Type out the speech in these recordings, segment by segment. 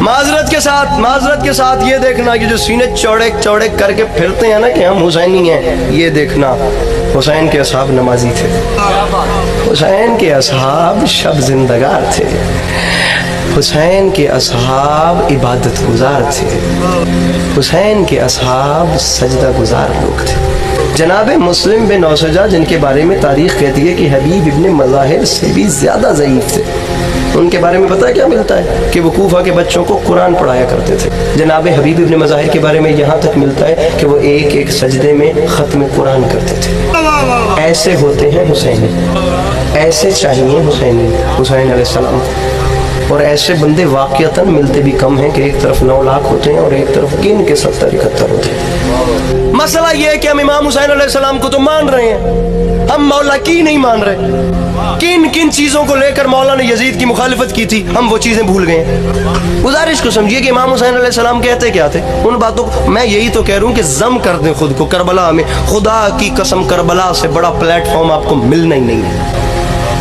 माजरत के साथ ये देखना कि जो सीने चौड़े चौड़े करके फिरते हैं ना कि हम हुसैनी हैं, ये देखना हुसैन के असहाब नमाजी थे, हुसैन के असहाब शब जिंदगार थे, हुसैन के असहाब इबादत गुजार थे, हुसैन के असहाब सजदा गुजार लोग थे। जनाब मुस्लिम बिन औसजा जिनके बारे में तारीख कहती है कि हबीब इब्न मज़ाहिर से भी ज़्यादा ज़ईफ़ थे, उनके बारे में पता क्या मिलता है कि वो कूफा के बच्चों को कुरान पढ़ाया करते थे। जनाब हबीब इब्न मज़ाहिर के बारे में यहाँ तक मिलता है कि वो एक एक सजदे में ख़त्म कुरान करते थे। ऐसे होते हैं हुसैनी, ऐसे चाहिए हुसैनी, हुसैन अलैहिस्सलाम। और ऐसे बंदे वाक़ियतन मिलते भी कम हैं कि एक तरफ 9 लाख होते हैं और एक तरफ गिन के 70-71 होते हैं। मसला ये है कि हम इमाम हुसैन अलैहिस्सलाम को तो मान रहे हैं, हम मौला की नहीं मान रहे। किन किन चीज़ों को लेकर मौला ने यजीद की मुखालिफत की थी, हम वो चीज़ें भूल गए। गुजारिश को समझिए कि इमाम हुसैन अलैहिस्सलाम कहते क्या थे, उन बातों को मैं यही तो कह रहा हूँ कि जम कर दें खुद को करबला में। खुदा की कसम करबला से बड़ा प्लेटफॉर्म आपको मिलना ही नहीं है।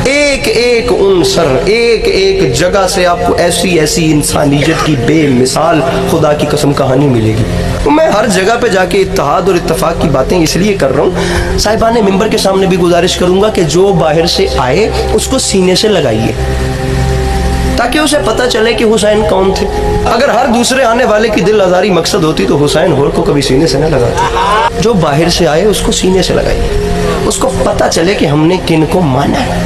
एक एक उनसर, एक एक जगह से आपको ऐसी ऐसी इंसानियत की बेमिसाल खुदा की कसम कहानी मिलेगी। तो मैं हर जगह पे जाके इत्तेहाद और इत्तफाक की बातें इसलिए कर रहा हूँ, साहिबान मिंबर के सामने भी गुजारिश करूंगा कि जो बाहर से आए उसको सीने से लगाइए ताकि उसे पता चले कि हुसैन कौन थे। अगर हर दूसरे आने वाले की दिल आज़ारी मकसद होती तो हुसैन होर को कभी सीने से न लगाते। जो बाहर से आए उसको सीने से लगाइए, उसको पता चले कि हमने किन को माना है।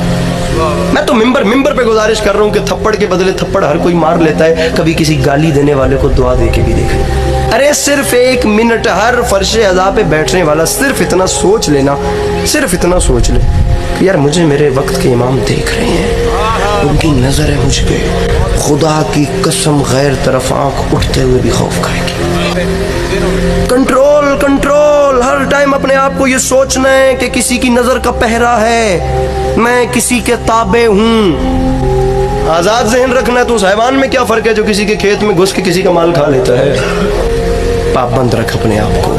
मैं तो मिंबर पे गुजारिश कर रहा हूँ कि थप्पड़ के बदले थप्पड़ हर कोई मार लेता है, कभी किसी गाली देने वाले को दुआ दे के भी देखें। अरे सिर्फ 1 मिनट हर फर्शे अज़ा पे बैठने वाला सिर्फ इतना सोच लेना, सिर्फ इतना सोच ले कि यार मुझे मेरे वक्त के इमाम देख रहे हैं, उनकी नजर है मुझ पे, खुदा की कसम गैर तरफ आंख उठते हुए भी खौफ खाएगी। कंट्रोल कंट्रोल, हर टाइम अपने आप को ये सोचना है कि किसी की नजर का पहरा है, मैं किसी के ताबे हूँ। आजाद ज़हन रखना है। तो साहिबान में क्या फर्क है जो किसी के खेत में घुस के किसी का माल खा लेता है। पाबंद रख अपने आप को,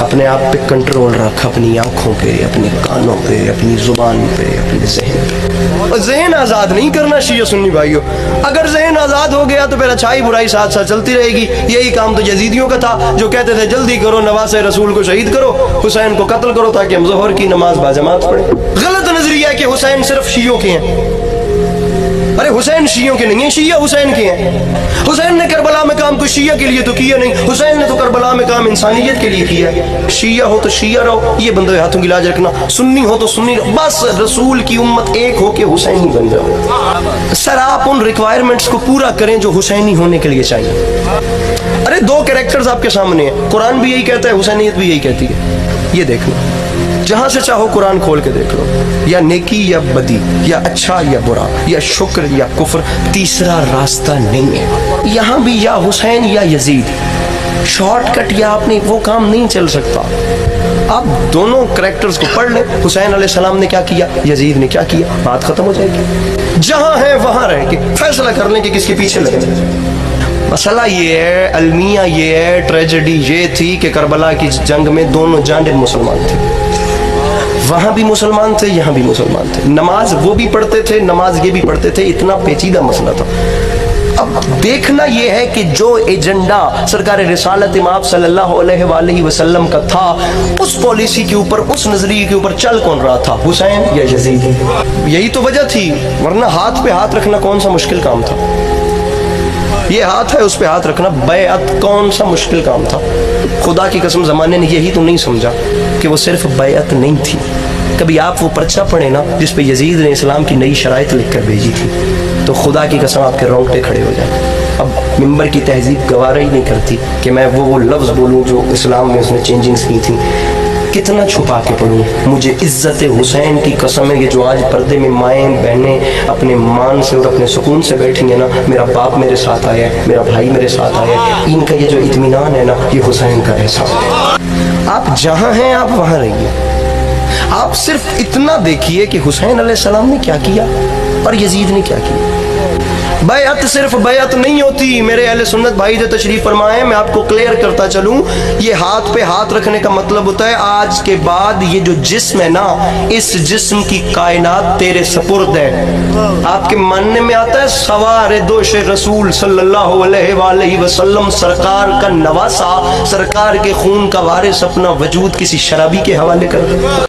अपने आप पे कंट्रोल रख, अपनी आंखों पे, अपने कानों पे, अपनी जुबान पे, अपने जहन पे। और जहन आज़ाद नहीं करना शिया सुन्नी भाइयों। अगर जहन आज़ाद हो गया तो फिर अच्छाई बुराई साथ साथ चलती रहेगी। यही काम तो यजीदियों का था जो कहते थे जल्दी करो, नवासे रसूल को शहीद करो, हुसैन को कत्ल करो ताकि हम ज़ोहर की नमाज बाजमात पढ़ें। गलत नजरिया है कि हुसैन सिर्फ शियों के हैं। अरे हुसैन शियों के नहीं है, शिया हुसैन के हैं। हुसैन ने करबला में काम कोई शिया के लिए तो किया नहीं, हुसैन ने तो करबला में काम इंसानियत के लिए किया। शिया हो तो शिया रहो, ये बंदे हाथों की लाज रखना, सुन्नी हो तो सुन्नी रहो, बस रसूल की उम्मत एक हो के हुसैनी बन जाओ। सर आप उन रिक्वायरमेंट्स को पूरा करें जो हुसैनी होने के लिए चाहिए। अरे 2 कैरेक्टर्स आपके सामने हैं, कुरान भी यही कहता है, हुसैनियत भी यही कहती है। ये देख लो, जहां से चाहो कुरान खोल के देख लो, या नेकी या बदी, या अच्छा या बुरा, या शुक्र या कुफ्र, तीसरा रास्ता नहीं है। यहाँ भी या हुसैन या यजीद, शॉर्टकट या आपने वो काम नहीं चल सकता। आप दोनों कैरेक्टर्स को पढ़ लें, हुसैन अलैहिस्सलाम ने क्या किया, यजीद ने क्या किया, बात खत्म हो जाएगी। जहां है वहां रह के फैसला कर लें कि किसके पीछे लगे। मसला ये है, अलमिया ये है, ट्रेजेडी ये थी कि करबला की जंग में दोनों जानिब मुसलमान थे। वहां भी मुसलमान थे, यहाँ भी मुसलमान थे। नमाज वो भी पढ़ते थे, नमाज ये भी पढ़ते थे। इतना पेचीदा मसला था। अब देखना यह है कि जो एजेंडा सरकार रिसालत इमाम सल्लल्लाहु अलैहि वसल्लम का था, उस पॉलिसी के ऊपर, उस नजरिए के ऊपर चल कौन रहा था, हुसैन या यजीद। यही तो वजह थी, वरना हाथ पे हाथ रखना कौन सा मुश्किल काम था। ये हाथ है, उस पे हाथ रखना बैअत कौन सा मुश्किल काम था। खुदा की कसम ज़माने ने यही तो नहीं समझा कि वो सिर्फ बैअत नहीं थी। कभी आप वो पर्चा पढ़े ना जिस पे यजीद ने इस्लाम की नई शराइत लिख कर भेजी थी, तो खुदा की कसम आपके रोंगटे खड़े हो जाए। अब मिंबर की तहजीब गवारा ही नहीं करती कि मैं वो लफ्ज़ बोलूँ जो इस्लाम में उसने चेंजिंग्स की थी। कितना छुपा के पढ़ूँ, मुझे इज्जत हुसैन की कसम है। ये जो आज पर्दे में माएँ बहनें अपने मान से और अपने सुकून से बैठी हैं ना, मेरा बाप मेरे साथ आया है, मेरा भाई मेरे साथ आया है, इनका ये जो इत्मीनान है ना, ये हुसैन का एहसास है। आप जहाँ हैं आप वहाँ रहिए। आप सिर्फ इतना देखिए कि हुसैन अलैहिस्सलाम ने क्या किया और यजीद ने क्या किया। بیعت صرف بیعت نہیں ہوتی میرے اہل سنت بھائی جو تشریف فرمائے، میں آپ کو کلیئر کرتا چلوں، یہ ہاتھ پہ ہاتھ رکھنے کا مطلب ہوتا ہے آج کے بعد یہ جو جسم ہے نا، اس جسم کی کائنات تیرے سپرد ہے۔ آپ کے ماننے میں آتا ہے سوار دوش رسول صلی اللہ علیہ وآلہ وسلم سرکار کا نواسا، سرکار کے خون کا وارث اپنا وجود کسی شرابی کے حوالے کر دے؟